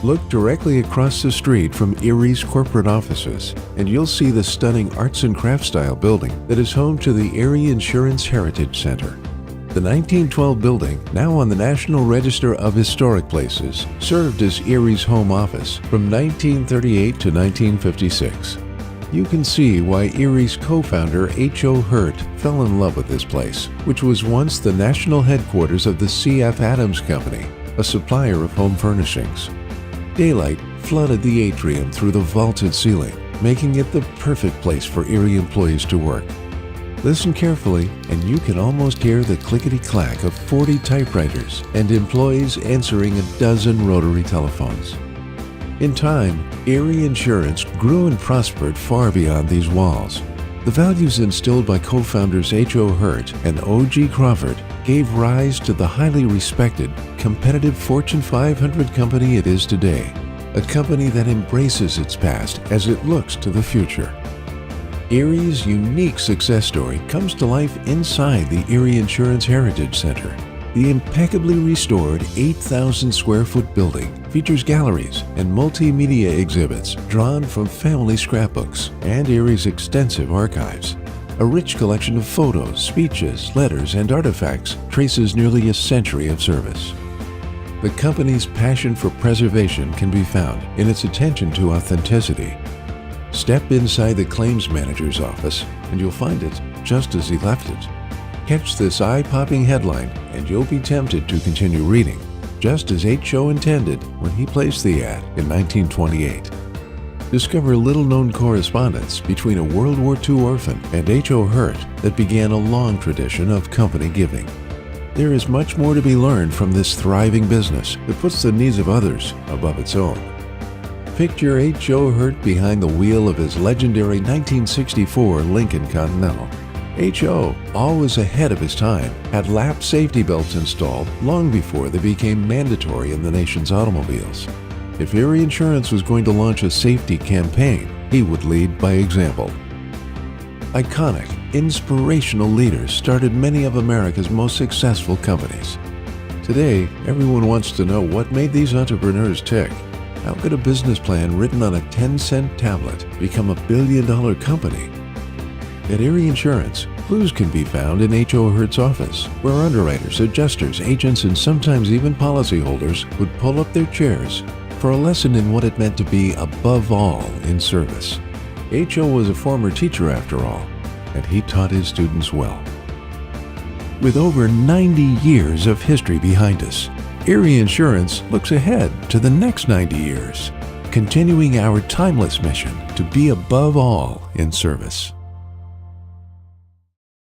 Look directly across the street from Erie's corporate offices, and you'll see the stunning arts and crafts style building that is home to the Erie Insurance Heritage Center. The 1912 building, now on the National Register of Historic Places, served as Erie's home office from 1938 to 1956. You can see why Erie's co-founder H.O. Hurt fell in love with this place, which was once the national headquarters of the C.F. Adams Company, a supplier of home furnishings. Daylight flooded the atrium through the vaulted ceiling, making it the perfect place for Erie employees to work. Listen carefully, and you can almost hear the clickety-clack of 40 typewriters and employees answering a dozen rotary telephones. In time, Erie Insurance grew and prospered far beyond these walls. The values instilled by co-founders H.O. Hurt and O.G. Crawford gave rise to the highly respected, competitive Fortune 500 company it is today, a company that embraces its past as it looks to the future. Erie's unique success story comes to life inside the Erie Insurance Heritage Center. The impeccably restored 8,000 square foot building features galleries and multimedia exhibits drawn from family scrapbooks and Erie's extensive archives. A rich collection of photos, speeches, letters, and artifacts traces nearly a century of service. The company's passion for preservation can be found in its attention to authenticity. Step inside the claims manager's office and you'll find it just as he left it. Catch this eye-popping headline and you'll be tempted to continue reading, just as H.O. intended when he placed the ad in 1928. Discover little-known correspondence between a World War II orphan and H.O. Hurt that began a long tradition of company giving. There is much more to be learned from this thriving business that puts the needs of others above its own. Picture H.O. Hurt behind the wheel of his legendary 1964 Lincoln Continental. H.O., always ahead of his time, had lap safety belts installed long before they became mandatory in the nation's automobiles. If Erie Insurance was going to launch a safety campaign, he would lead by example. Iconic, inspirational leaders started many of America's most successful companies. Today, everyone wants to know what made these entrepreneurs tick. How could a business plan written on a 10-cent tablet become a billion-dollar company? At Erie Insurance, clues can be found in H.O. Hurt's office, where underwriters, adjusters, agents, and sometimes even policyholders would pull up their chairs for a lesson in what it meant to be above all in service. H.O. was a former teacher after all, and he taught his students well. With over 90 years of history behind us, Erie Insurance looks ahead to the next 90 years, continuing our timeless mission to be above all in service.